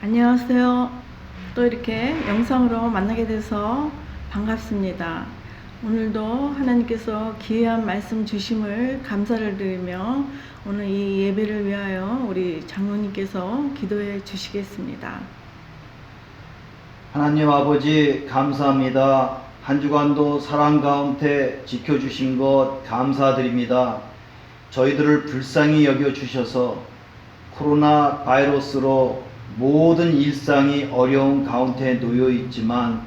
안녕하세요. 또 이렇게 영상으로 만나게 돼서 반갑습니다. 오늘도 하나님께서 귀한 말씀 주심을 감사를 드리며 오늘 이 예배를 위하여 우리 장로님께서 기도해 주시겠습니다. 하나님 아버지 감사합니다. 한 주간도 사랑 가운데 지켜주신 것 감사드립니다. 저희들을 불쌍히 여겨주셔서 코로나 바이러스로 모든 일상이 어려운 가운데 놓여 있지만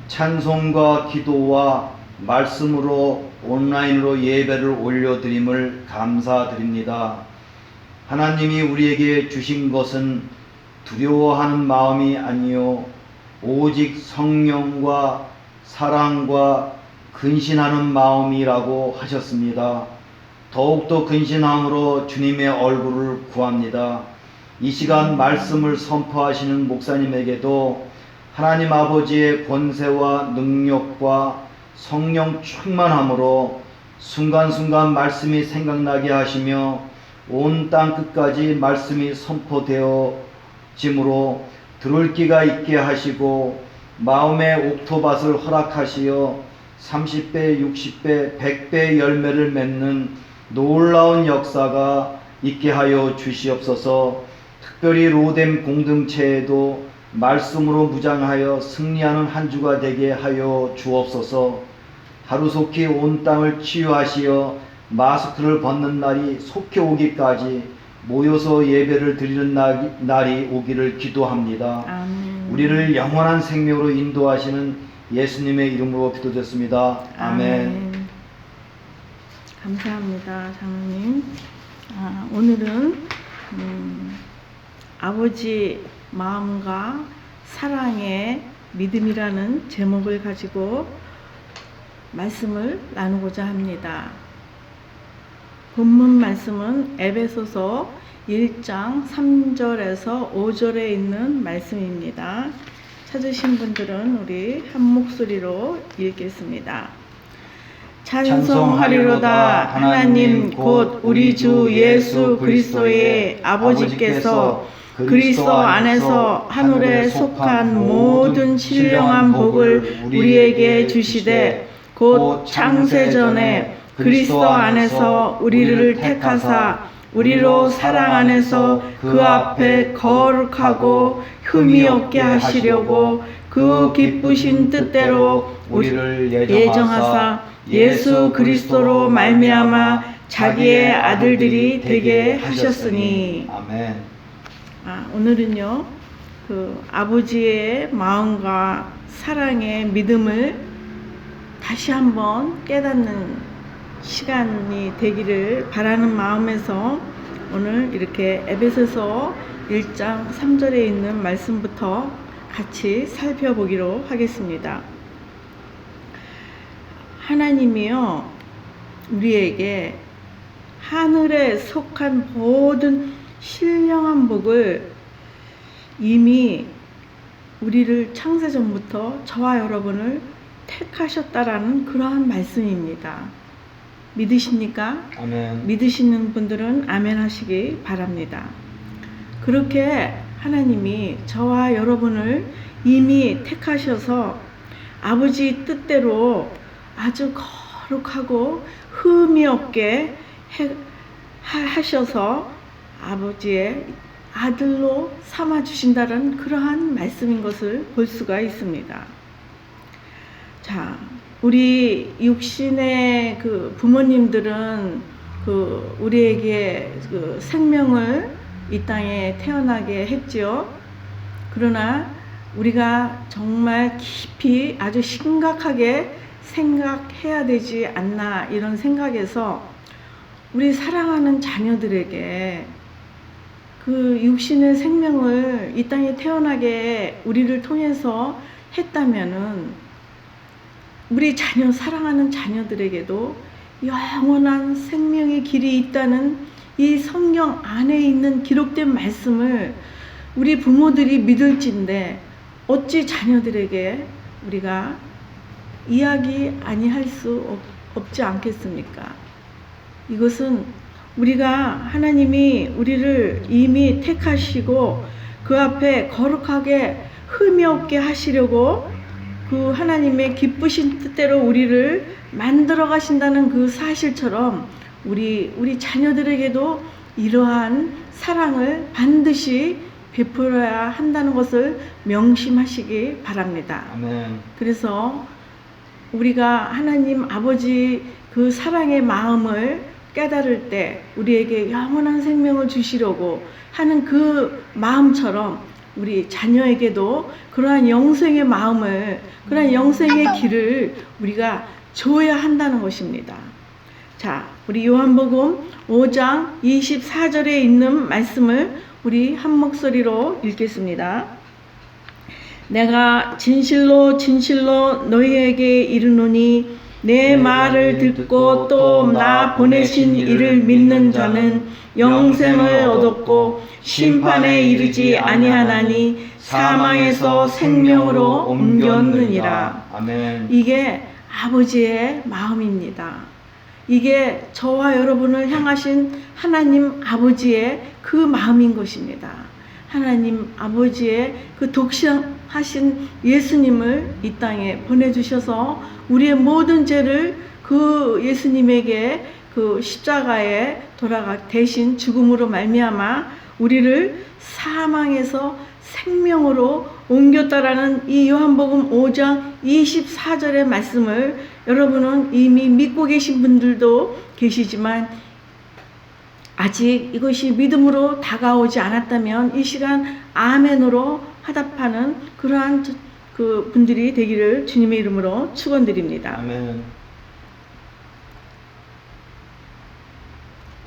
찬송과 기도와 말씀으로 온라인으로 예배를 올려드림을 감사드립니다. 하나님이 우리에게 주신 것은 두려워하는 마음이 아니요 오직 성령과 사랑과 근신하는 마음이라고 하셨습니다. 더욱더 근신함으로 주님의 얼굴을 구합니다. 이 시간 말씀을 선포하시는 목사님에게도 하나님 아버지의 권세와 능력과 성령 충만함으로 순간순간 말씀이 생각나게 하시며 온 땅 끝까지 말씀이 선포되어짐으로 들을 귀가 있게 하시고 마음의 옥토밭을 허락하시어 30배, 60배, 100배 열매를 맺는 놀라운 역사가 있게 하여 주시옵소서. 특별히 로뎀 공동체에도 말씀으로 무장하여 승리하는 한 주가 되게 하여 주옵소서. 하루속히 온 땅을 치유하시어 마스크를 벗는 날이 속히 오기까지 모여서 예배를 드리는 날이 오기를 기도합니다. 아멘. 우리를 영원한 생명으로 인도하시는 예수님의 이름으로 기도드렸습니다. 아멘. 감사합니다, 장로님. 오늘은 아버지 마음과 사랑의 믿음이라는 제목을 가지고 말씀을 나누고자 합니다. 본문 말씀은 에베소서 1장 3절에서 5절에 있는 말씀입니다. 찾으신 분들은 우리 한 목소리로 읽겠습니다. 찬송하리로다. 하나님 곧 우리 주 예수 그리스도의 아버지께서 그리스도 안에서 하늘에 속한 모든 신령한 복을 우리에게 주시되 곧 창세전에 그리스도 안에서 우리를 택하사 우리로 사랑 안에서 그 앞에 거룩하고 흠이 없게 하시려고 그 기쁘신 뜻대로 우리를 예정하사 예수 그리스도로 말미암아 자기의 아들들이 되게 하셨으니. 아멘. 오늘은요, 그 아버지의 마음과 사랑의 믿음을 다시 한번 깨닫는 시간이 되기를 바라는 마음에서 오늘 이렇게 에베소서 1장 3절에 있는 말씀부터 같이 살펴보기로 하겠습니다. 하나님이요, 우리에게 하늘에 속한 모든 신령한 복을 이미 우리를 창세전부터 저와 여러분을 택하셨다라는 그러한 말씀입니다. 믿으십니까? 아멘. 믿으시는 분들은 아멘 하시기 바랍니다. 그렇게 하나님이 저와 여러분을 이미 택하셔서 아버지 뜻대로 아주 거룩하고 흠이 없게 하셔서 아버지의 아들로 삼아주신다는 그러한 말씀인 것을 볼 수가 있습니다. 자, 우리 육신의 그 부모님들은 그 우리에게 그 생명을 이 땅에 태어나게 했지요. 그러나 우리가 정말 깊이 아주 심각하게 생각해야 되지 않나 이런 생각에서 우리 사랑하는 자녀들에게 그 육신의 생명을 이 땅에 태어나게 우리를 통해서 했다면은 우리 자녀, 사랑하는 자녀들에게도 영원한 생명의 길이 있다는 이 성경 안에 있는 기록된 말씀을 우리 부모들이 믿을진데 어찌 자녀들에게 우리가 이야기 아니할 수 없지 않겠습니까? 이것은 우리가 하나님이 우리를 이미 택하시고 그 앞에 거룩하게 흠이 없게 하시려고 그 하나님의 기쁘신 뜻대로 우리를 만들어 가신다는 그 사실처럼 우리 자녀들에게도 이러한 사랑을 반드시 베풀어야 한다는 것을 명심하시기 바랍니다. 아멘. 그래서 우리가 하나님 아버지 그 사랑의 마음을 깨달을 때 우리에게 영원한 생명을 주시려고 하는 그 마음처럼 우리 자녀에게도 그러한 영생의 마음을, 그러한 영생의 길을 우리가 줘야 한다는 것입니다. 자, 우리 요한복음 5장 24절에 있는 말씀을 우리 한 목소리로 읽겠습니다. 내가 진실로 진실로 너희에게 이르노니 내 말을 듣고 또 나 보내신 이를 믿는 자는 영생을 얻었고 심판에 이르지 아니하나니 사망에서 생명으로 옮겼느니라. 아멘. 이게 아버지의 마음입니다. 이게 저와 여러분을 향하신 하나님 아버지의 그 마음인 것입니다. 하나님 아버지의 그 독생하신 예수님을 이 땅에 보내주셔서 우리의 모든 죄를 그 예수님에게 그 십자가에 돌아가 대신 죽음으로 말미암아 우리를 사망에서 생명으로 옮겼다라는 이 요한복음 5장 24절의 말씀을 여러분은 이미 믿고 계신 분들도 계시지만 아직 이것이 믿음으로 다가오지 않았다면 이 시간 아멘으로 화답하는 그러한 그 분들이 되기를 주님의 이름으로 축원드립니다. 아멘.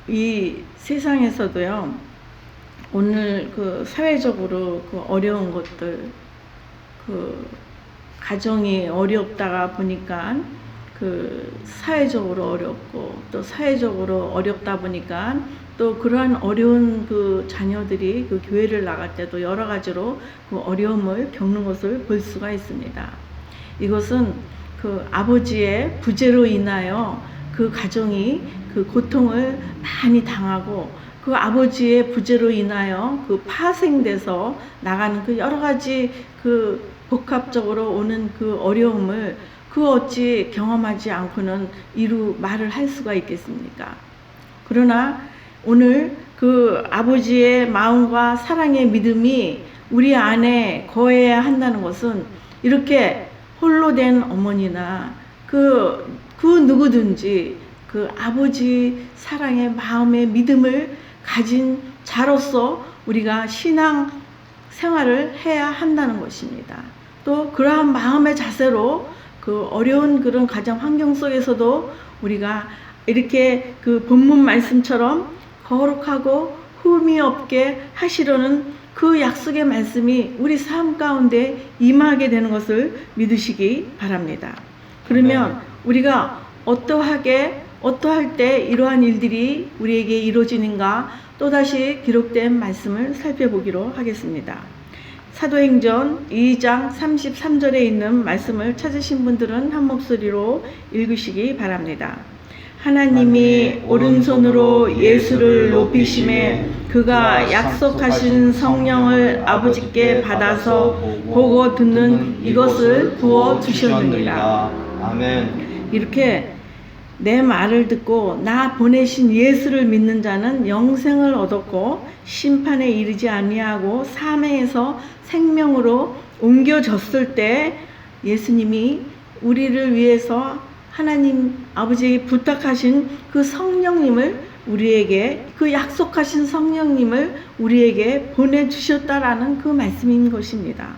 이 세상에서도요, 오늘 그 사회적으로 그 어려운 것들, 그 가정이 어렵다가 보니까 그 사회적으로 어렵고 또 사회적으로 어렵다 보니까 또 그러한 어려운 그 자녀들이 그 교회를 나갈 때도 여러 가지로 그 어려움을 겪는 것을 볼 수가 있습니다. 이것은 그 아버지의 부재로 인하여 그 가정이 그 고통을 많이 당하고 그 아버지의 부재로 인하여 그 파생돼서 나가는 그 여러 가지 그 복합적으로 오는 그 어려움을 그 어찌 경험하지 않고는 이루 말을 할 수가 있겠습니까? 그러나 오늘 그 아버지의 마음과 사랑의 믿음이 우리 안에 거해야 한다는 것은 이렇게 홀로 된 어머니나 그 누구든지 그 아버지 사랑의 마음의 믿음을 가진 자로서 우리가 신앙 생활을 해야 한다는 것입니다. 또 그러한 마음의 자세로 그 어려운 그런 가정 환경 속에서도 우리가 이렇게 그 본문 말씀처럼 거룩하고 흠이 없게 하시려는 그 약속의 말씀이 우리 삶 가운데 임하게 되는 것을 믿으시기 바랍니다. 그러면 우리가 어떠할 때 이러한 일들이 우리에게 이루어지는가 또다시 기록된 말씀을 살펴보기로 하겠습니다. 사도행전 2장 33절에 있는 말씀을 찾으신 분들은 한 목소리로 읽으시기 바랍니다. 하나님이 오른손으로 예수를 높이심에 그가 약속하신 성령을 아버지께 받아서 보고 듣는 이것을 부어 주셨느니라. 아멘. 이렇게 내 말을 듣고 나 보내신 예수를 믿는 자는 영생을 얻었고 심판에 이르지 아니하고 사망에서 생명으로 옮겨졌을 때 예수님이 우리를 위해서 하나님 아버지에게 부탁하신 그 성령님을 우리에게 그 약속하신 성령님을 우리에게 보내주셨다라는 그 말씀인 것입니다.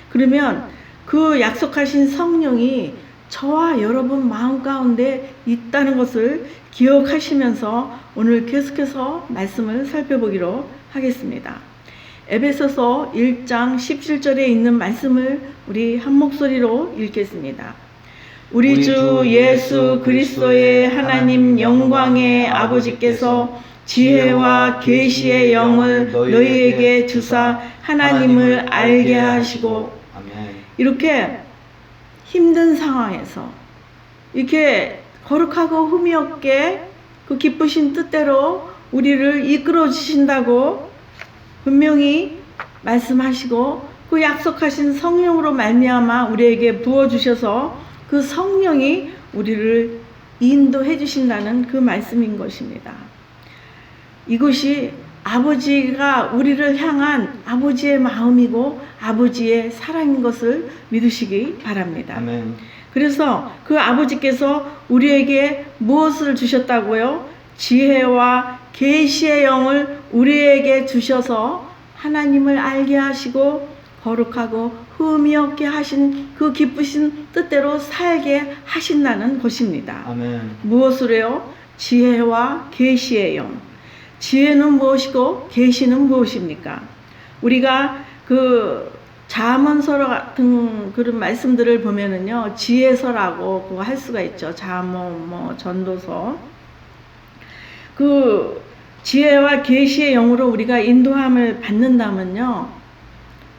그러면 그 약속하신 성령이 저와 여러분 마음 가운데 있다는 것을 기억하시면서 오늘 계속해서 말씀을 살펴보기로 하겠습니다. 에베소서 1장 17절에 있는 말씀을 우리 한 목소리로 읽겠습니다. 우리 주 예수 그리스도의 하나님 영광의 아버지께서 지혜와 계시의 영을 너희에게 주사 하나님을 알게 하시고 이렇게 힘든 상황에서 이렇게 거룩하고 흠이 없게 그 기쁘신 뜻대로 우리를 이끌어 주신다고 분명히 말씀하시고 그 약속하신 성령으로 말미암아 우리에게 부어주셔서 그 성령이 우리를 인도해 주신다는 그 말씀인 것입니다. 이것이 아버지가 우리를 향한 아버지의 마음이고 아버지의 사랑인 것을 믿으시기 바랍니다. 아멘. 그래서 그 아버지께서 우리에게 무엇을 주셨다고요? 지혜와 계시의 영을 우리에게 주셔서 하나님을 알게 하시고 거룩하고 흠이 없게 하신 그 기쁘신 뜻대로 살게 하신다는 것입니다. 아멘. 무엇으로요? 지혜와 계시의 영. 지혜는 무엇이고 계시는 무엇입니까? 우리가 그 잠언서 같은 그런 말씀들을 보면은요, 지혜서라고 그거 할 수가 있죠. 잠언, 전도서. 그 지혜와 계시의 영으로 우리가 인도함을 받는다면요,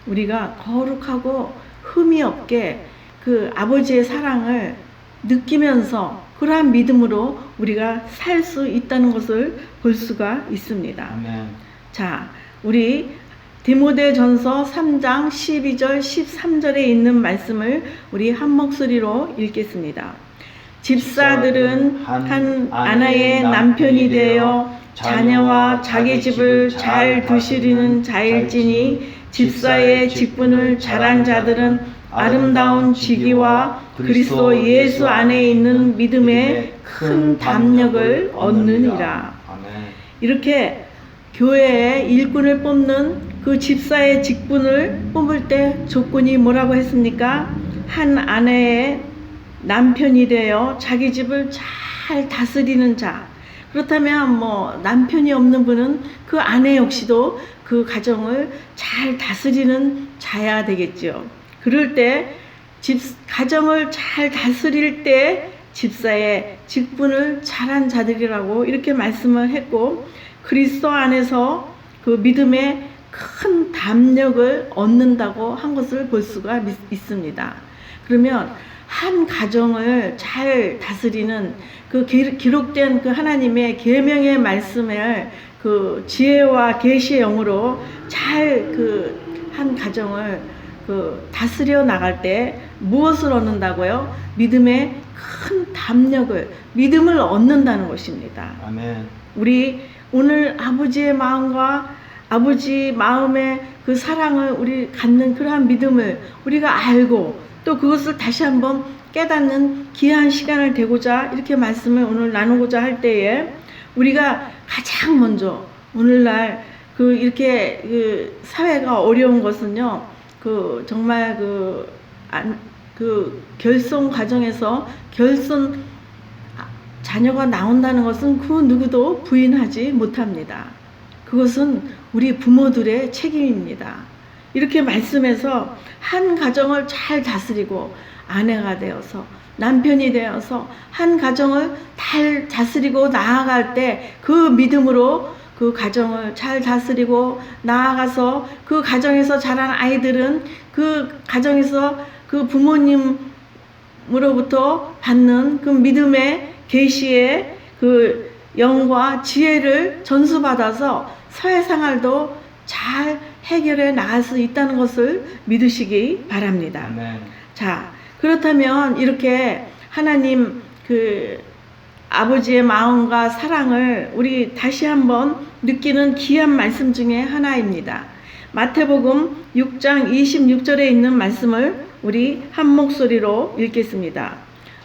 우리가 거룩하고 흠이 없게 그 아버지의 사랑을 느끼면서 그러한 믿음으로 우리가 살 수 있다는 것을 볼 수가 있습니다. 아멘. 자, 우리 디모데전서 3장 12절 13절에 있는 말씀을 우리 한 목소리로 읽겠습니다. 집사들은 한 아내의 남편이 되어 자녀와 자기 집을 잘 두시리는 자일지니 집사의 직분을 잘한 자들은 아름다운 직위와 그리스도 예수 안에 있는 믿음의 큰 담력을 얻느니라. 아멘. 이렇게 교회에 일꾼을 뽑는 그 집사의 직분을 뽑을 때 조건이 뭐라고 했습니까? 한 아내의 남편이 되어 자기 집을 잘 다스리는 자. 그렇다면 뭐 남편이 없는 분은 그 아내 역시도 그 가정을 잘 다스리는 자야 되겠죠. 그럴 때 가정을 잘 다스릴 때 집사의 직분을 잘한 자들이라고 이렇게 말씀을 했고, 그리스도 안에서 그 믿음의 큰 담력을 얻는다고 한 것을 볼 수가 있습니다. 그러면 한 가정을 잘 다스리는 그 기록된 그 하나님의 계명의 말씀을 그 지혜와 계시의 영으로 잘 그 한 가정을 그 다스려 나갈 때 무엇을 얻는다고요? 믿음의 큰 담력을, 믿음을 얻는다는 것입니다. 아멘. 우리 오늘 아버지의 마음과 아버지 마음의 그 사랑을 우리 갖는 그러한 믿음을 우리가 알고 또 그것을 다시 한번 깨닫는 귀한 시간을 되고자 이렇게 말씀을 오늘 나누고자 할 때에 우리가 가장 먼저 오늘날 그 이렇게 그 사회가 어려운 것은요, 그 정말 그 결손 과정에서 자녀가 나온다는 것은 그 누구도 부인하지 못합니다. 그것은 우리 부모들의 책임입니다. 이렇게 말씀해서 한 가정을 잘 다스리고 아내가 되어서 남편이 되어서 한 가정을 잘 다스리고 나아갈 때 그 믿음으로 그 가정을 잘 다스리고 나아가서 그 가정에서 자란 아이들은 그 가정에서 그 부모님으로부터 받는 그 믿음의 계시의 그 영과 지혜를 전수받아서 사회생활도 잘 해결해 나갈 수 있다는 것을 믿으시기 바랍니다. 아멘. 자, 그렇다면 이렇게 하나님 그 아버지의 마음과 사랑을 우리 다시 한번 느끼는 귀한 말씀 중에 하나입니다. 마태복음 6장 26절에 있는 말씀을 우리 한 목소리로 읽겠습니다.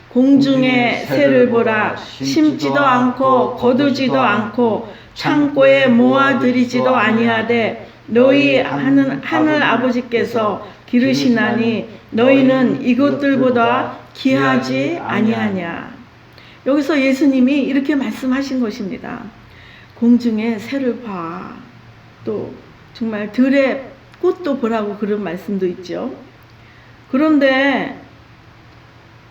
공중의 새를 보라. 심지도 않고 거두지도 않고 창고에 모아들이지도 아니하되 너희 하늘 아버지께서 기르시나니 너희는 이것들보다 귀하지 아니하냐. 여기서 예수님이 이렇게 말씀하신 것입니다. 공중의 새를 봐. 또 정말 들의 꽃도 보라고 그런 말씀도 있죠. 그런데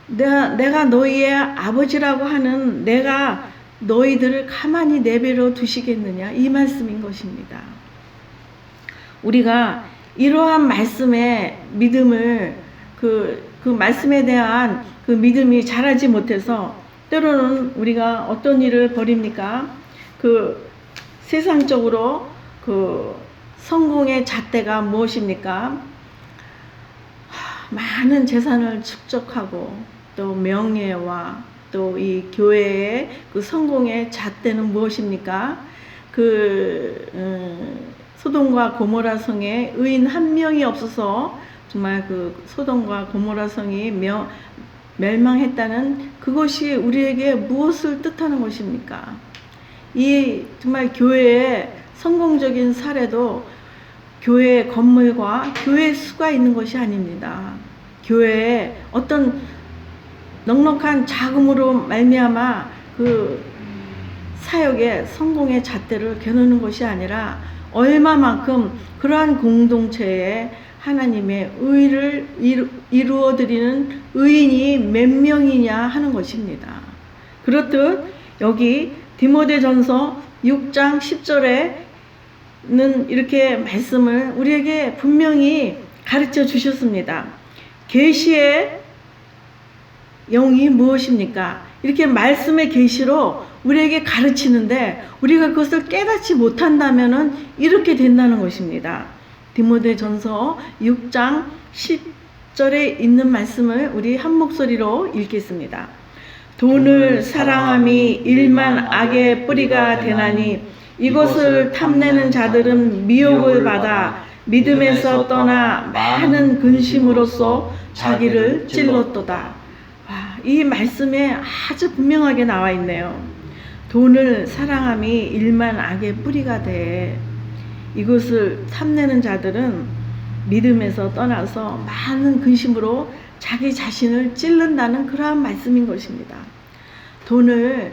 내가 너희의 아버지라고 하는 내가 너희들을 가만히 내버려 두시겠느냐, 이 말씀인 것입니다. 우리가 이러한 말씀의 믿음을 그 말씀에 대한 그 믿음이 자라지 못해서 때로는 우리가 어떤 일을 벌입니까? 그 세상적으로 그 성공의 잣대가 무엇입니까? 많은 재산을 축적하고 또 명예와 또 이 교회의 그 성공의 잣대는 무엇입니까? 소돔과 고모라 성에 의인 한 명이 없어서 정말 그 소돔과 고모라 성이 멸망했다는 그것이 우리에게 무엇을 뜻하는 것입니까? 이 정말 교회의 성공적인 사례도 교회의 건물과 교회 수가 있는 것이 아닙니다. 교회에 어떤 넉넉한 자금으로 말미암아 그 사역의 성공의 잣대를 겨누는 것이 아니라 얼마만큼 그러한 공동체에 하나님의 의를 이루어드리는 의인이 몇 명이냐 하는 것입니다. 그렇듯 여기 디모데전서 6장 10절에는 이렇게 말씀을 우리에게 분명히 가르쳐 주셨습니다. 계시의 영이 무엇입니까? 이렇게 말씀의 계시로 우리에게 가르치는데 우리가 그것을 깨닫지 못한다면은 이렇게 된다는 것입니다. 디모데전서 6장 10절에 있는 말씀을 우리 한 목소리로 읽겠습니다. 돈을 사랑함이 일만 악의 뿌리가 되나니 이것을 탐내는 자들은 미혹을 받아 믿음에서 떠나 많은 근심으로써 자기를 찔렀도다. 이 말씀에 아주 분명하게 나와 있네요. 돈을 사랑함이 일만 악의 뿌리가 돼. 이것을 탐내는 자들은 믿음에서 떠나서 많은 근심으로 자기 자신을 찔른다는 그러한 말씀인 것입니다. 돈을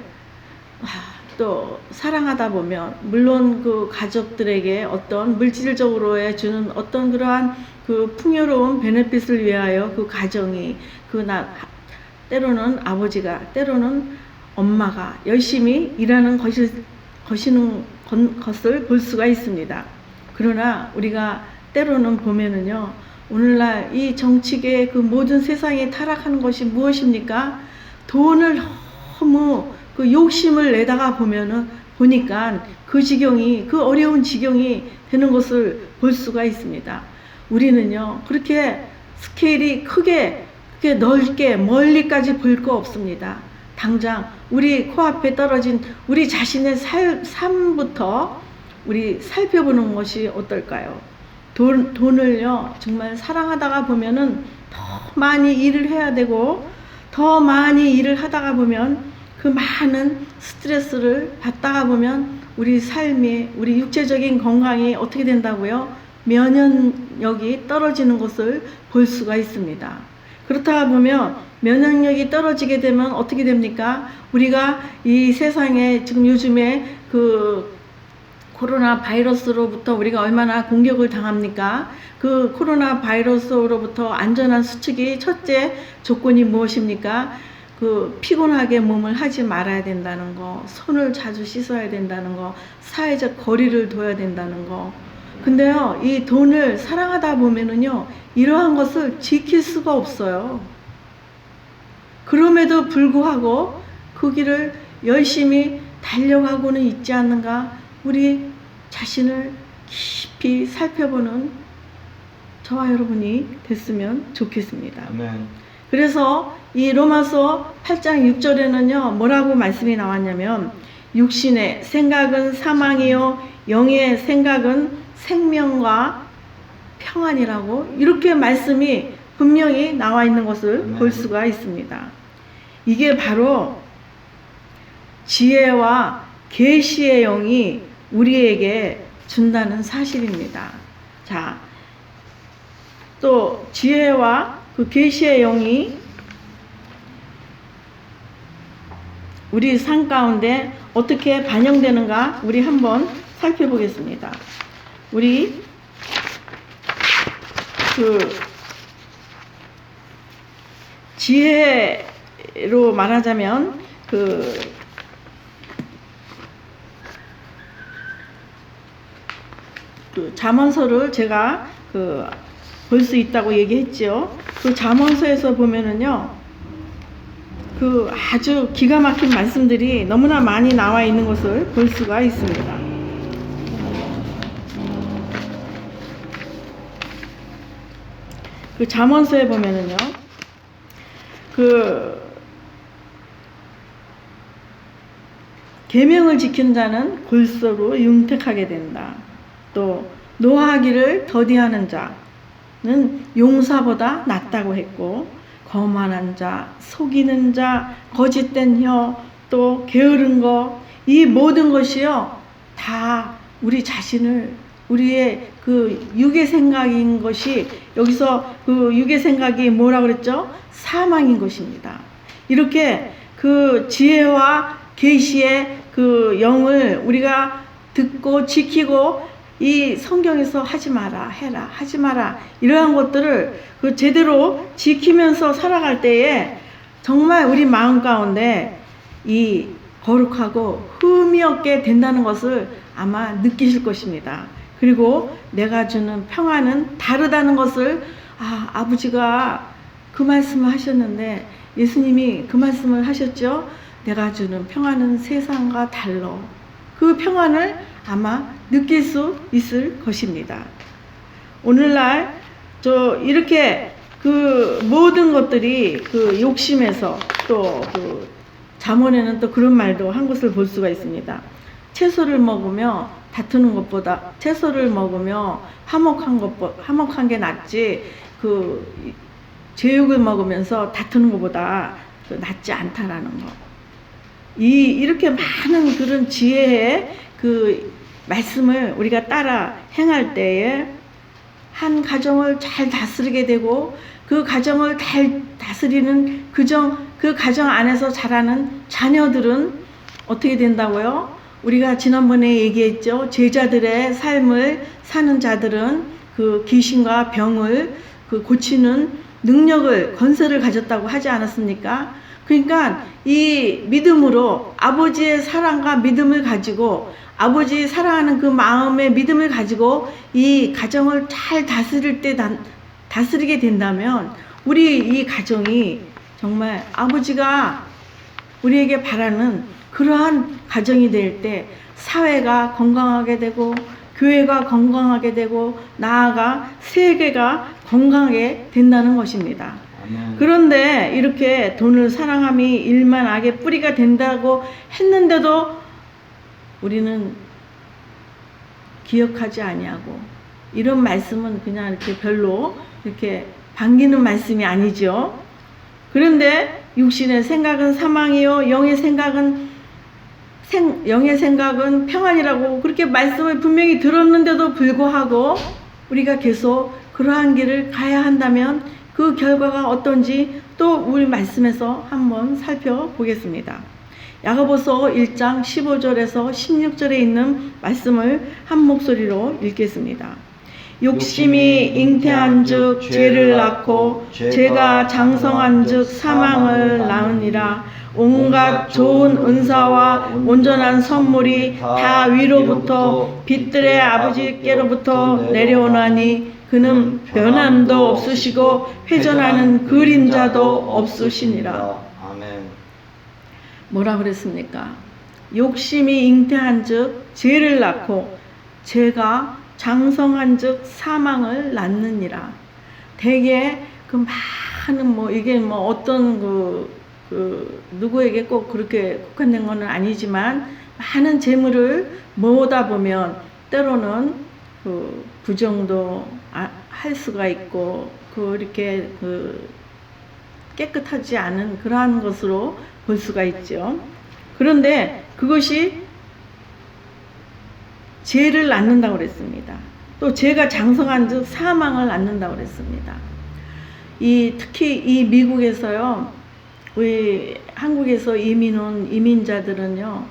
또 사랑하다 보면 물론 그 가족들에게 어떤 물질적으로 주는 어떤 그러한 그 풍요로운 베네핏을 위하여 그 가정이 때로는 아버지가 때로는 엄마가 열심히 일하는 것을 볼 수가 있습니다. 그러나 우리가 때로는 보면은요, 오늘날 이 정치계의 그 모든 세상에 타락하는 것이 무엇입니까? 돈을 너무 그 욕심을 내다가 보니까 그 지경이, 그 어려운 지경이 되는 것을 볼 수가 있습니다. 우리는요, 그렇게 스케일이 크게 넓게 멀리까지 볼 거 없습니다. 당장 우리 코앞에 떨어진 우리 자신의 삶부터 우리 살펴보는 것이 어떨까요? 돈을요 정말 사랑하다가 보면은 더 많이 일을 해야 되고 더 많이 일을 하다가 보면 그 많은 스트레스를 받다가 보면 우리 삶이 우리 육체적인 건강이 어떻게 된다고요? 면역력이 떨어지는 것을 볼 수가 있습니다. 그렇다가 보면 면역력이 떨어지게 되면 어떻게 됩니까? 우리가 이 세상에 지금 요즘에 그 코로나 바이러스로부터 우리가 얼마나 공격을 당합니까? 그 코로나 바이러스로부터 안전한 수칙이 첫째 조건이 무엇입니까? 그 피곤하게 몸을 하지 말아야 된다는 거, 손을 자주 씻어야 된다는 거, 사회적 거리를 둬야 된다는 거. 근데요, 이 돈을 사랑하다 보면은요, 이러한 것을 지킬 수가 없어요. 그럼에도 불구하고 그 길을 열심히 달려가고는 있지 않는가? 우리 자신을 깊이 살펴보는 저와 여러분이 됐으면 좋겠습니다. 아멘. 그래서 이 로마서 8장 6절에는요, 뭐라고 말씀이 나왔냐면, 육신의 생각은 사망이요, 영의 생각은 생명과 평안이라고 이렇게 말씀이 분명히 나와 있는 것을 볼 수가 있습니다. 이게 바로 지혜와 계시의 영이 우리에게 준다는 사실입니다. 자, 또 지혜와 그 계시의 영이 우리 삶 가운데 어떻게 반영되는가 우리 한번 살펴보겠습니다. 우리 그 지혜로 말하자면 그 잠언서를 제가 볼 수 있다고 얘기했죠. 그 잠언서에서 보면은요, 그 아주 기가 막힌 말씀들이 너무나 많이 나와 있는 것을 볼 수가 있습니다. 그 잠언서에 보면은요, 그 계명을 지키는 자는 골수로 융택하게 된다. 또 노하기를 더디하는 자는 용사보다 낫다고 했고, 거만한 자, 속이는 자, 거짓된 혀, 또 게으른 것, 이 모든 것이요 다 우리 자신을, 우리의 그 육의 생각인 것이, 여기서 그 육의 생각이 뭐라 그랬죠? 사망인 것입니다. 이렇게 그 지혜와 계시의 그 영을 우리가 듣고 지키고, 이 성경에서 하지 마라, 해라, 하지 마라, 이러한 것들을 그 제대로 지키면서 살아갈 때에 정말 우리 마음 가운데 이 거룩하고 흠이 없게 된다는 것을 아마 느끼실 것입니다. 그리고 내가 주는 평안은 다르다는 것을, 아버지가 그 말씀을 하셨는데, 예수님이 그 말씀을 하셨죠. 내가 주는 평안은 세상과 달라. 그 평안을 아마 느낄 수 있을 것입니다. 오늘날 이렇게 그 모든 것들이 그 욕심에서, 또 그 잠언에는 또 그런 말도 한 것을 볼 수가 있습니다. 채소를 먹으며 다투는 것보다, 채소를 먹으며 화목한 게 낫지, 그 제육을 먹으면서 다투는 것보다 낫지 않다라는 거. 이렇게 많은 그런 지혜의 그 말씀을 우리가 따라 행할 때에 한 가정을 잘 다스리게 되고, 그 가정을 잘 다스리는 그 가정 안에서 자라는 자녀들은 어떻게 된다고요? 우리가 지난번에 얘기했죠. 제자들의 삶을 사는 자들은 그 귀신과 병을 그 고치는 능력을, 권세를 가졌다고 하지 않았습니까? 그러니까 이 믿음으로, 아버지의 사랑과 믿음을 가지고, 아버지 사랑하는 그 마음의 믿음을 가지고 이 가정을 잘 다스리게 된다면, 우리 이 가정이 정말 아버지가 우리에게 바라는 그러한 가정이 될 때 사회가 건강하게 되고, 교회가 건강하게 되고, 나아가 세계가 건강하게 된다는 것입니다. 그런데 이렇게 돈을 사랑함이 일만 악의 뿌리가 된다고 했는데도 우리는 기억하지 아니하고, 이런 말씀은 그냥 이렇게 별로 이렇게 반기는 말씀이 아니죠. 그런데 육신의 생각은 사망이요 영의 생각은 평안이라고 그렇게 말씀을 분명히 들었는데도 불구하고 우리가 계속 그러한 길을 가야 한다면 그 결과가 어떤지 또 우리 말씀에서 한번 살펴보겠습니다. 야고보서 1장 15절에서 16절에 있는 말씀을 한 목소리로 읽겠습니다. 욕심이 잉태한 즉 죄를 낳고, 죄가 장성한 즉 사망을 낳으니라. 온갖 좋은 은사와 온전한 선물이 다 위로부터 빛들의 아버지께로부터 내려오나니, 그는 변함도 없으시고 회전하는 그림자도 없으시니라. 아멘. 뭐라 그랬습니까? 욕심이 잉태한 즉 죄를 낳고, 죄가 장성한 즉 사망을 낳느니라. 대개 그 많은 이게 어떤 누구에게 꼭 그렇게 국한된 것은 아니지만, 많은 재물을 모으다 보면 때로는 그 부정도 할 수가 있고, 이렇게 깨끗하지 않은 그러한 것으로 볼 수가 있죠. 그런데 그것이 죄를 낳는다고 그랬습니다. 또 죄가 장성한 즉 사망을 낳는다고 그랬습니다. 특히 이 미국에서요, 우리 한국에서 이민 온 이민자들은요,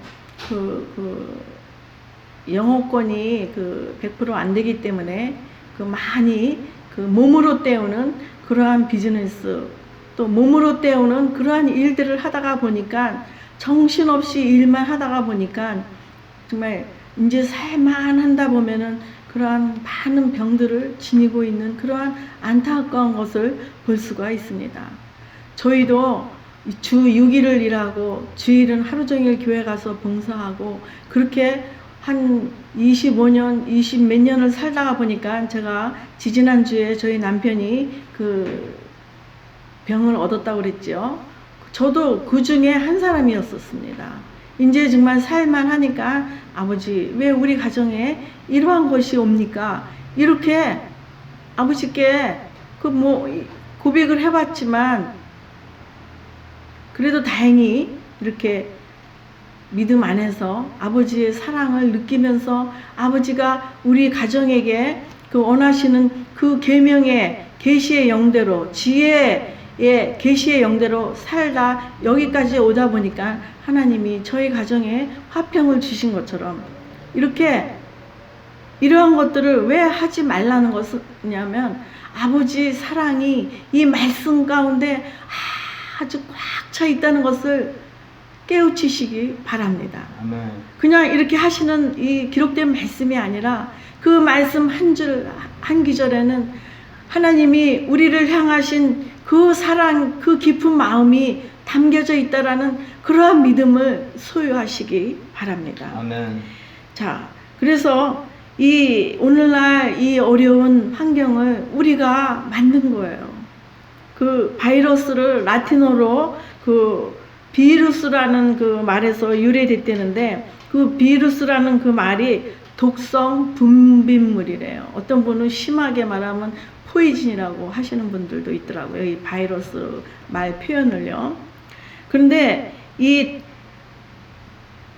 영어권이 100% 안 되기 때문에 많이 몸으로 때우는 그러한 비즈니스, 또 몸으로 때우는 그러한 일들을 하다가 보니까, 정신없이 일만 하다가 보니까 정말 이제 살만 한다 보면은 그러한 많은 병들을 지니고 있는 그러한 안타까운 것을 볼 수가 있습니다. 저희도 주 6일을 일하고 주일은 하루 종일 교회 가서 봉사하고, 그렇게 한 25년, 20 몇 년을 살다가 보니까 제가 지지난주에 저희 남편이 그 병을 얻었다고 그랬죠. 저도 그 중에 한 사람이었었습니다. 이제 정말 살만 하니까 아버지 왜 우리 가정에 이러한 것이 옵니까? 이렇게 아버지께 그 뭐 고백을 해봤지만 그래도 다행히 이렇게 믿음 안에서 아버지의 사랑을 느끼면서 아버지가 우리 가정에게 그 원하시는 그 계명의 계시의 영대로 지혜의 계시의 영대로 살다 여기까지 오다 보니까 하나님이 저희 가정에 화평을 주신 것처럼 이렇게 이러한 것들을 왜 하지 말라는 것이냐면 아버지 사랑이 이 말씀 가운데 아주 꽉 차 있다는 것을 깨우치시기 바랍니다. 아멘. 그냥 이렇게 하시는 이 기록된 말씀이 아니라 그 말씀 한 줄 한 기절에는 하나님이 우리를 향하신 그 사랑, 그 깊은 마음이 담겨져 있다라는 그러한 믿음을 소유하시기 바랍니다. 아멘. 자, 그래서 이 오늘날 이 어려운 환경을 우리가 만든 거예요. 그 바이러스를 라틴어로 그 비루스라는 그 말에서 유래됐다는데 그 비루스라는 그 말이 독성 분비물이래요. 어떤 분은 심하게 말하면 포이즌이라고 하시는 분들도 있더라고요. 이 바이러스 말 표현을요. 그런데 이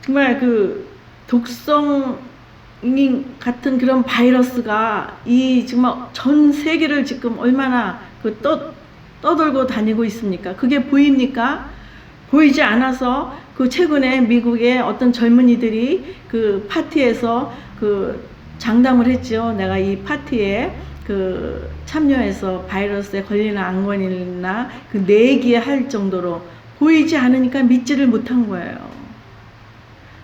정말 그 독성 같은 그런 바이러스가 이 정말 전 세계를 지금 얼마나 그 떠돌고 다니고 있습니까? 그게 보입니까? 보이지 않아서 그 최근에 미국의 어떤 젊은이들이 그 파티에서 그 장담을 했죠. 내가 이 파티에 그 참여해서 바이러스에 걸리나 안 걸리나 그 내기할 정도로 보이지 않으니까 믿지를 못한 거예요.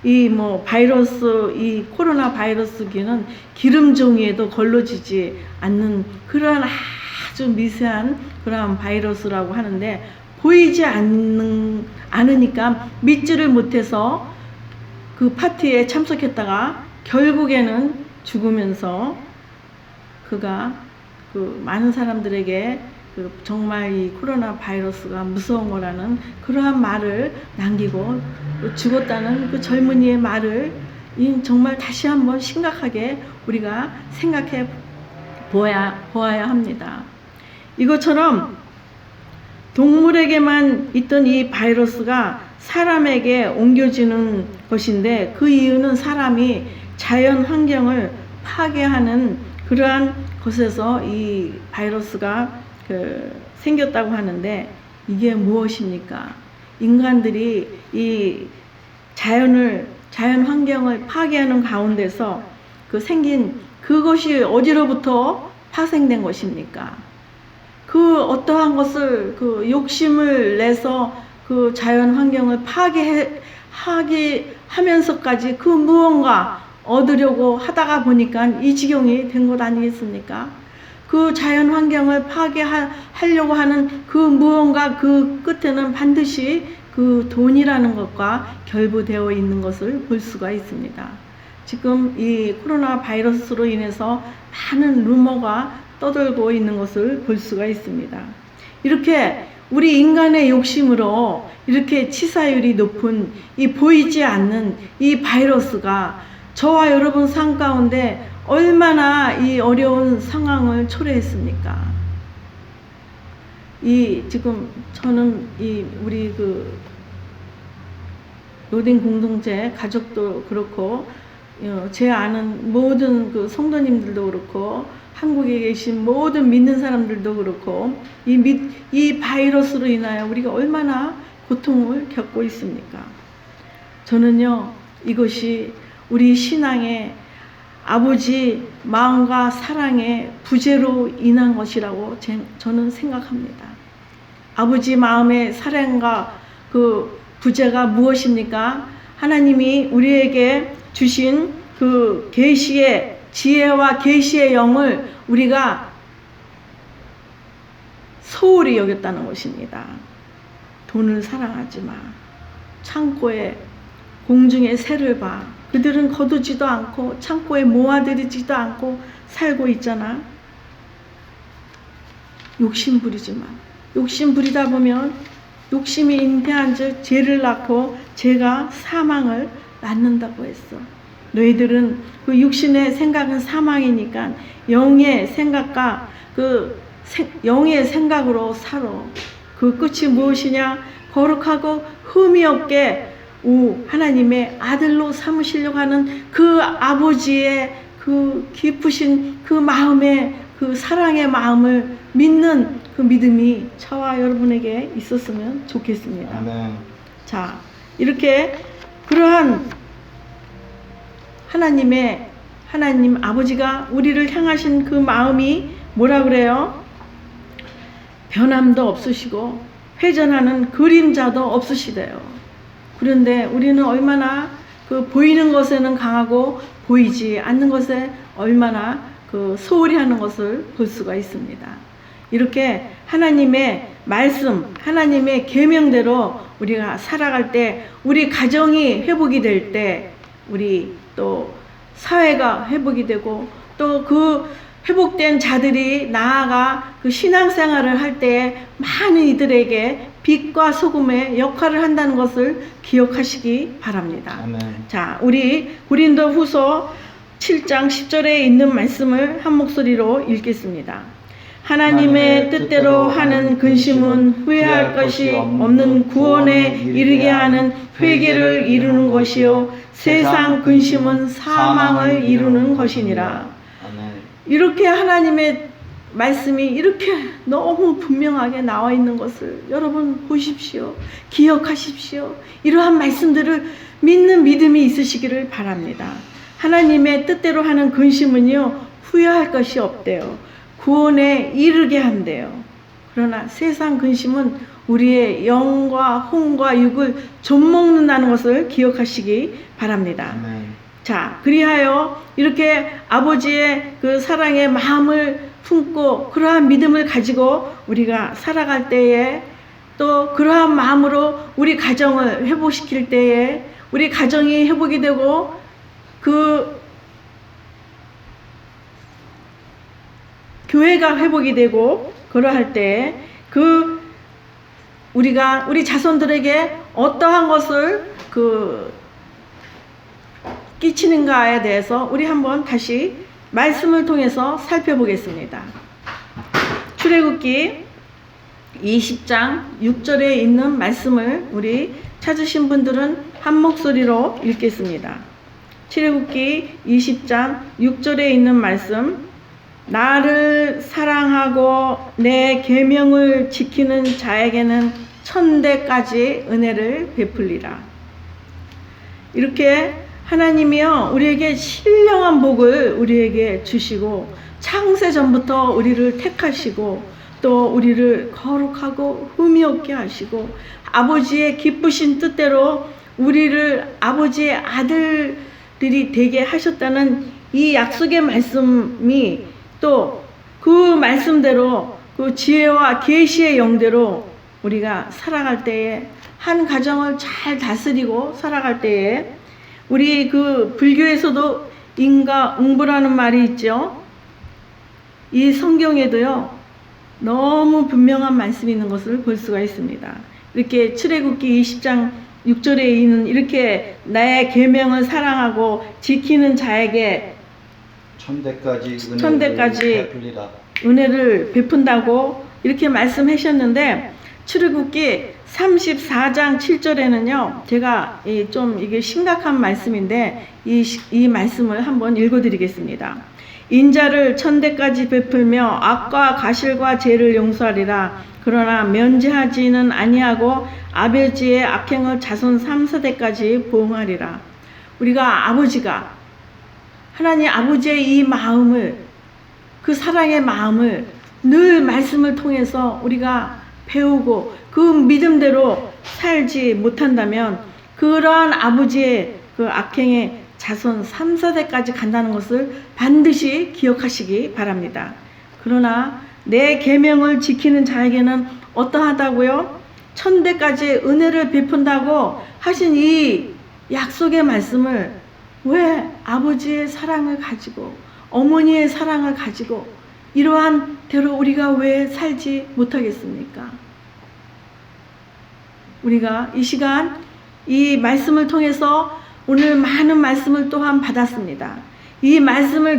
이 뭐 바이러스, 이 코로나 바이러스기는 기름 종이에도 걸러지지 않는 그러한 아주 미세한 그러한 바이러스라고 하는데 보이지 않으니까 믿지를 못해서 그 파티에 참석했다가 결국에는 죽으면서 그가 그 많은 사람들에게 그 정말 이 코로나 바이러스가 무서운 거라는 그러한 말을 남기고 죽었다는 그 젊은이의 말을 정말 다시 한번 심각하게 우리가 생각해 보아야 합니다. 이것처럼 동물에게만 있던 이 바이러스가 사람에게 옮겨지는 것인데 그 이유는 사람이 자연 환경을 파괴하는 그러한 것에서 이 바이러스가 생겼다고 하는데 이게 무엇입니까? 인간들이 이 자연 환경을 파괴하는 가운데서 그 생긴 그것이 어디로부터 파생된 것입니까? 그 어떠한 것을 그 욕심을 내서 그 자연 환경을 파괴하게 하면서까지 그 무언가 얻으려고 하다가 보니까 이 지경이 된 것 아니겠습니까? 그 자연 환경을 파괴하려고 하는 그 무언가 그 끝에는 반드시 그 돈이라는 것과 결부되어 있는 것을 볼 수가 있습니다. 지금 이 코로나 바이러스로 인해서 많은 루머가 떠돌고 있는 것을 볼 수가 있습니다. 이렇게 우리 인간의 욕심으로 이렇게 치사율이 높은 이 보이지 않는 이 바이러스가 저와 여러분 삶 가운데 얼마나 이 어려운 상황을 초래했습니까? 지금 저는 우리 그 로딩 공동체 가족도 그렇고 제 아는 모든 그 성도님들도 그렇고 한국에 계신 모든 믿는 사람들도 그렇고 이 바이러스로 인하여 우리가 얼마나 고통을 겪고 있습니까? 저는요 이것이 우리 신앙의 아버지 마음과 사랑의 부재로 인한 것이라고 저는 생각합니다. 아버지 마음의 사랑과 그 부재가 무엇입니까? 하나님이 우리에게 주신 그 계시의 지혜와 계시의 영을 우리가 소홀히 여겼다는 것입니다. 돈을 사랑하지 마. 창고에 공중의 새를 봐. 그들은 거두지도 않고 창고에 모아들이지도 않고 살고 있잖아. 욕심 부리지 마. 욕심 부리다 보면 욕심이 잉태한 즉 죄를 낳고 죄가 사망을 낳는다고 했어. 너희들은 그 육신의 생각은 사망이니까 영의 생각과 영의 생각으로 살아. 그 끝이 무엇이냐? 거룩하고 흠이 없게 하나님의 아들로 삼으시려고 하는 그 아버지의 그 깊으신 그 마음의 그 사랑의 마음을 믿는 그 믿음이 저와 여러분에게 있었으면 좋겠습니다. 아멘. 자, 이렇게 그러한 하나님 아버지가 우리를 향하신 그 마음이 뭐라 그래요? 변함도 없으시고 회전하는 그림자도 없으시대요. 그런데 우리는 얼마나 그 보이는 것에는 강하고 보이지 않는 것에 얼마나 그 소홀히 하는 것을 볼 수가 있습니다. 이렇게 하나님의 말씀, 하나님의 계명대로 우리가 살아갈 때, 우리 가정이 회복이 될 때, 우리 또 사회가 회복이 되고, 또 그 회복된 자들이 나아가 그 신앙생활을 할 때 많은 이들에게 빛과 소금의 역할을 한다는 것을 기억하시기 바랍니다. 아멘. 자, 우리 고린도후서 7장 10절에 있는 말씀을 한 목소리로 읽겠습니다. 하나님의 뜻대로 하는 근심은 후회할 것이 없는 구원에 이르게 하는 회개를 이루는 것이요 세상 근심은 사망을 이루는 것이니라. 아멘. 이렇게 하나님의 말씀이 이렇게 너무 분명하게 나와 있는 것을 여러분 보십시오. 기억하십시오. 이러한 말씀들을 믿는 믿음이 있으시기를 바랍니다. 하나님의 뜻대로 하는 근심은요, 후회할 것이 없대요. 구원에 이르게 한대요. 그러나 세상 근심은 우리의 영과 혼과 육을 좀먹는다는 것을 기억하시기 바랍니다. 아멘. 자, 그리하여 이렇게 아버지의 그 사랑의 마음을 품고 그러한 믿음을 가지고 우리가 살아갈 때에 또 그러한 마음으로 우리 가정을 회복시킬 때에 우리 가정이 회복이 되고 그 교회가 회복이 되고 그러할 때 그 우리가 우리 자손들에게 어떠한 것을 끼치는가에 대해서 우리 한번 다시 말씀을 통해서 살펴보겠습니다. 출애굽기 20장 6절에 있는 말씀을 우리 찾으신 분들은 한 목소리로 읽겠습니다. 출애굽기 20장 6절에 있는 말씀. 나를 사랑하고 내 계명을 지키는 자에게는 천대까지 은혜를 베풀리라. 이렇게 하나님이요 우리에게 신령한 복을 우리에게 주시고 창세전부터 우리를 택하시고 또 우리를 거룩하고 흠이 없게 하시고 아버지의 기쁘신 뜻대로 우리를 아버지의 아들들이 되게 하셨다는 이 약속의 말씀이 또 그 말씀대로 그 지혜와 계시의 영대로 우리가 살아갈 때에 한 가정을 잘 다스리고 살아갈 때에 우리 그 불교에서도 인가응보라는 말이 있죠. 이 성경에도요 너무 분명한 말씀이 있는 것을 볼 수가 있습니다. 이렇게 출애굽기 20장 6절에 있는 이렇게 나의 계명을 사랑하고 지키는 자에게 천대까지 은혜를 베푼다고 이렇게 말씀하셨는데 출애굽기 34장 7절에는요 제가 좀 이게 심각한 말씀인데 이 말씀을 한번 읽어드리겠습니다. 인자를 천대까지 베풀며 악과 가실과 죄를 용서하리라. 그러나 면제하지는 아니하고 아버지의 악행을 자손 3세대까지 보응하리라. 우리가 아버지가 하나님 아버지의 이 마음을 그 사랑의 마음을 늘 말씀을 통해서 우리가 배우고 그 믿음대로 살지 못한다면 그러한 아버지의 그 악행의 자손 3세대까지 간다는 것을 반드시 기억하시기 바랍니다. 그러나 내 계명을 지키는 자에게는 어떠하다고요? 천대까지 은혜를 베푼다고 하신 이 약속의 말씀을 왜 아버지의 사랑을 가지고 어머니의 사랑을 가지고 이러한 대로 우리가 왜 살지 못하겠습니까? 우리가 이 시간 이 말씀을 통해서 오늘 많은 말씀을 또한 받았습니다. 이 말씀을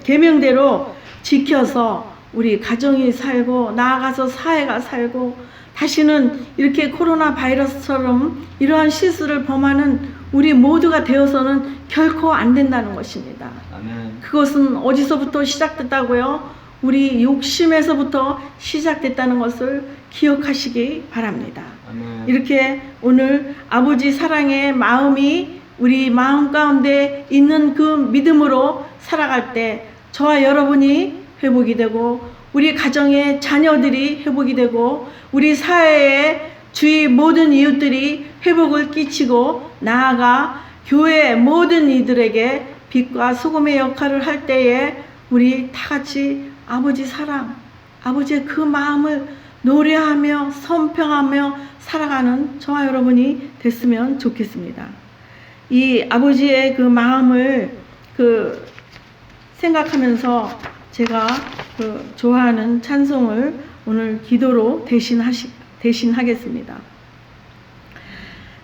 계명대로 지켜서 우리 가정이 살고 나아가서 사회가 살고 다시는 이렇게 코로나 바이러스처럼 이러한 실수를 범하는 우리 모두가 되어서는 결코 안 된다는 것입니다. 아멘. 그것은 어디서부터 시작됐다고요? 우리 욕심에서부터 시작됐다는 것을 기억하시기 바랍니다. 아멘. 이렇게 오늘 아버지 사랑의 마음이 우리 마음 가운데 있는 그 믿음으로 살아갈 때 저와 여러분이 회복이 되고 우리 가정의 자녀들이 회복이 되고 우리 사회의 주위 모든 이웃들이 회복을 끼치고 나아가 교회 모든 이들에게 빛과 소금의 역할을 할 때에 우리 다 같이 아버지 사랑, 아버지의 그 마음을 노래하며 선평하며 살아가는 저와 여러분이 됐으면 좋겠습니다. 이 아버지의 그 마음을 생각하면서 제가 좋아하는 찬송을 오늘 기도로 대신하겠습니다.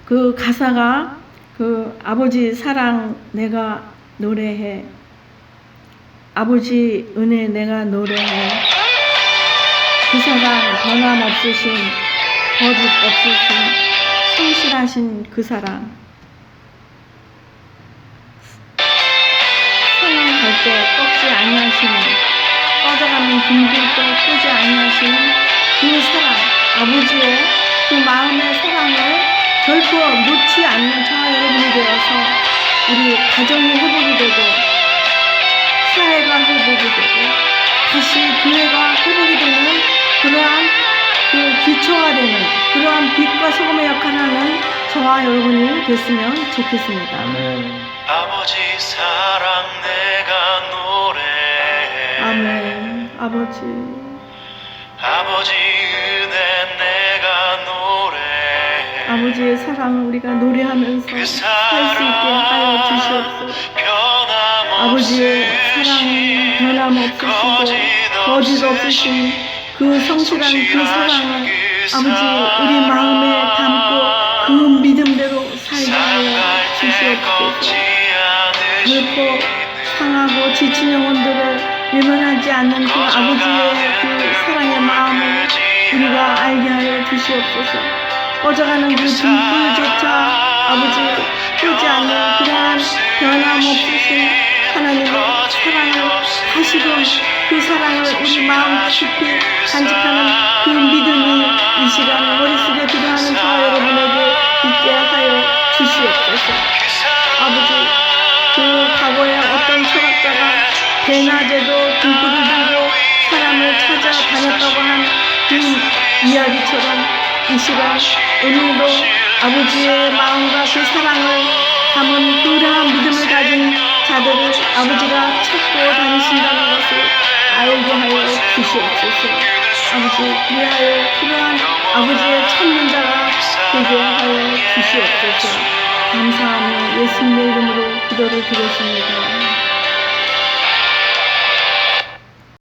그 가사가 아버지 사랑 내가 노래해, 아버지 은혜 내가 노래해, 그 사랑 변함없으신 거짓 없으신 성실하신 그 사랑, 상황할 때 꺾지 아니하시는, 꺼져가는 등불도 끄지 아니하시는 그 사랑, 아버지의 그 마음의 사랑을 결코 놓지 않는 저와 여러분이 되어서 우리 가정이 회복이 되고 사회가 회복이 되고 다시 교회가 회복이 되는 그러한 기초가 되는 그러한 빛과 소금의 역할을 하는 저와 여러분이 됐으면 좋겠습니다. 아멘. 아버지 사랑 내가 노래해. 아멘. 아버지 아버지 은혜 내가 노래해. 아버지의 사랑 우리가 노래하면서 그 살 수 있게 하여 주시옵소서. 변함없이 아버지의 사랑은 변함없으시고 거짓 없으신 그 성실한 그 사랑을 아버지 우리 마음에 담고 그 믿음대로 살게 하여 주시옵소서. 결코 상하고 지친 영혼들을 외면하지 않는 그 아버지의 그 사랑의 마음을 우리가 알게 하여 주시옵소서. 꺼져가는 그 등불조차 아버지 끄지 않는 그러한 변함없으신 하나님의 사랑을 다시금 그 사랑을 우리 마음 깊이 간직하는 그 믿음이 이 시간 머릿속에 들어가는 저와 여러분에게 있게 하여 주시옵소서. 아버지 그 과거에 어떤 철학자가 대낮에도 등불을 들고 사람을 찾아다녔다고 한 그 이야기처럼 이 시간 오늘도 아버지의 마음과 그 사랑을 담은 그러한 믿음을 가진 자들을 아버지가 찾고 다니신다는 것을 알게 하여 주시옵소서. 아버지 그리하여 그러한 아버지의 찾는 자가 되게 하여 주시옵소서. 감사하며 예수님의 이름으로 기도를 드렸습니다.